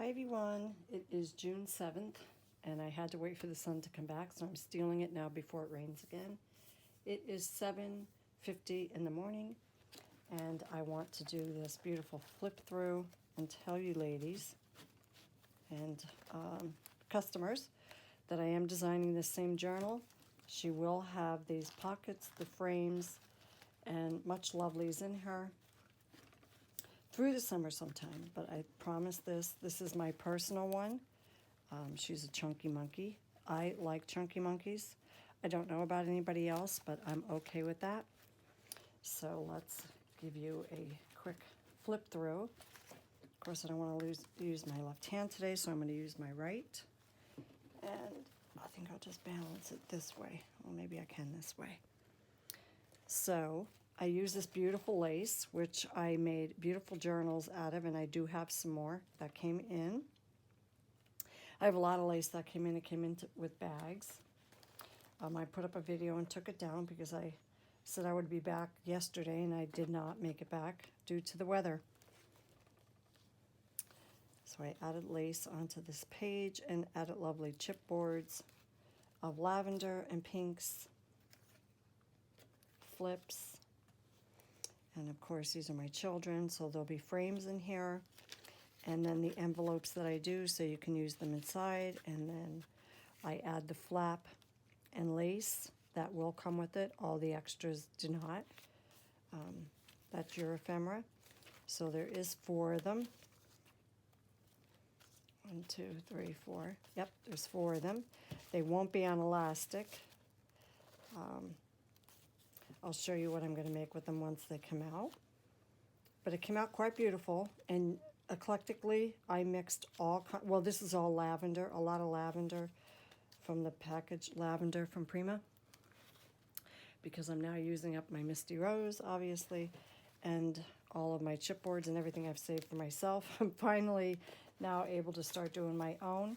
Hi everyone, it is June 7th and I had to wait for the sun to come back, so I'm stealing it now before it rains again. It is 7:50 in the morning and I want to do this beautiful flip through and tell you ladies and customers that I am designing this same journal. She will have these pockets, the frames, and much lovelies in her through the summer sometime, but I promise this is my personal one. She's a chunky monkey. I like chunky monkeys. I don't know about anybody else, but I'm okay with that. So let's give you a quick flip through. Of course, I don't want to use my left hand today, so I'm going to use my right. And I think I'll just balance it this way. Well, maybe I can this way. So I use this beautiful lace, which I made beautiful journals out of, and I do have some more that came in. I have a lot of lace that came in. It came in with bags. I put up a video and took it down because I said I would be back yesterday, and I did not make it back due to the weather. So I added lace onto this page and added lovely chipboards of lavender and pinks, flips. And of course, these are my children, so there'll be frames in here. And then the envelopes that I do, so you can use them inside. And then I add the flap and lace. That will come with it. All the extras do not. That's your ephemera. So there is 4 of them. 1, 2, 3, 4. Yep, there's 4 of them. They won't be on elastic. I'll show you what I'm going to make with them once they come out. But it came out quite beautiful, and eclectically I mixed well, this is all lavender, a lot of lavender from the package, lavender from Prima, because I'm now using up my Misty Rose, obviously, and all of my chipboards and everything I've saved for myself. I'm finally now able to start doing my own.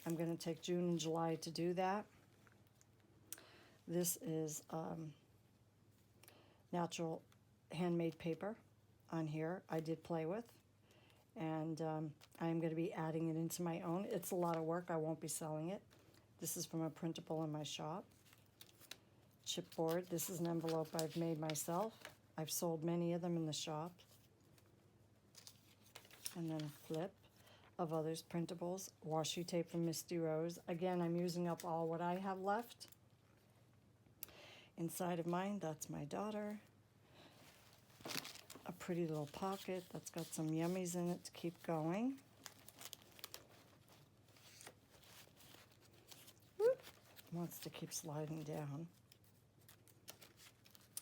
I'm going to take June and July to do that. This is natural handmade paper on here I did play with, and I'm going to be adding it into my own. It's a lot of work. I won't be selling it. This is from a printable in my shop. Chipboard. This is an envelope I've made myself. I've sold many of them in the shop. And then a flip of others printables. Washi tape from Misty Rose. Again, I'm using up all what I have left. Inside of mine, that's my daughter. A pretty little pocket that's got some yummies in it to keep going. Whoop. Wants to keep sliding down.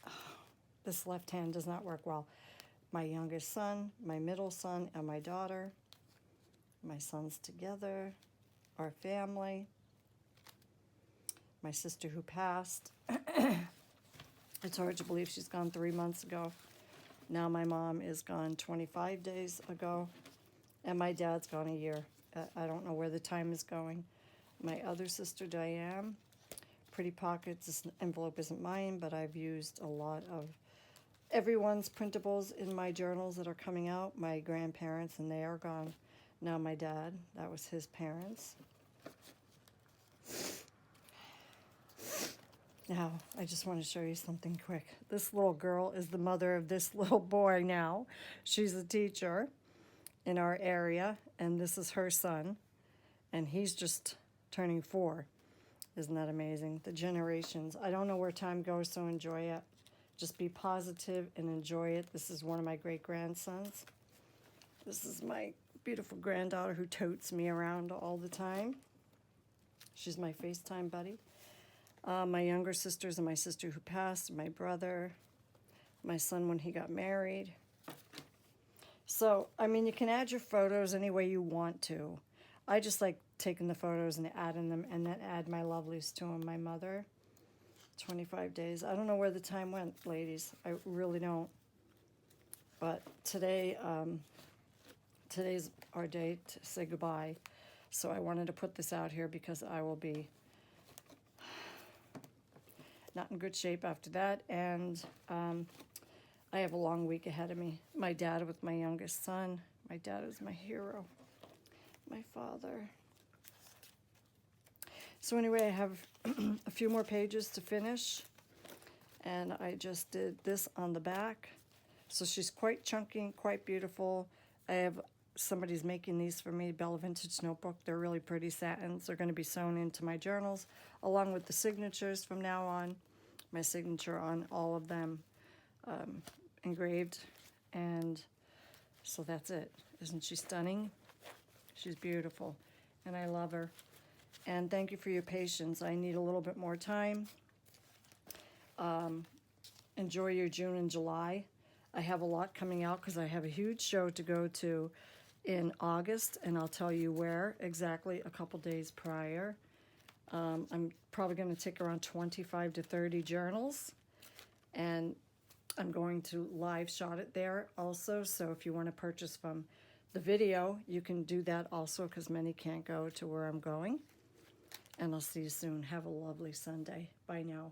Oh, this left hand does not work well. My youngest son, my middle son, and my daughter. My sons together. Our family. My sister who passed. It's hard to believe she's gone 3 months ago. Now my mom is gone 25 days ago, and my dad's gone a year. I don't know where the time is going. My other sister, Diane, pretty pockets. This envelope isn't mine, but I've used a lot of everyone's printables in my journals that are coming out. My grandparents, and they are gone. Now my dad, that was his parents. Now, I just want to show you something quick. This little girl is the mother of this little boy now. She's a teacher in our area, and this is her son, and he's just turning 4. Isn't that amazing? The generations. I don't know where time goes, so enjoy it. Just be positive and enjoy it. This is one of my great-grandsons. This is my beautiful granddaughter who totes me around all the time. She's my FaceTime buddy. My younger sisters and my sister who passed, my brother, my son when he got married. So, I mean, you can add your photos any way you want to. I just like taking the photos and adding them, and then add my lovelies to them. My mother, 25 days. I don't know where the time went, ladies. I really don't. But today, today's our day to say goodbye. So I wanted to put this out here because I will be not in good shape after that, and I have a long week ahead of me. My dad with my youngest son. My dad is my hero. my father. So anyway, I have a few more pages to finish, and I just did this on the back. So she's quite chunky and quite beautiful. I have somebody's making these for me, Bellavintagenotebook. They're really pretty satins. They're going to be sewn into my journals, along with the signatures from now on. My signature on all of them engraved. And so that's it. Isn't she stunning? She's beautiful, and I love her. And thank you for your patience. I need a little bit more time. Enjoy your June and July. I have a lot coming out because I have a huge show to go to in August, and I'll tell you where exactly a couple days prior. I'm probably going to take around 25 to 30 journals, and I'm going to live shot it there also. So if you want to purchase from the video, you can do that also, because many can't go to where I'm going. And I'll see you soon. Have a lovely Sunday. Bye now.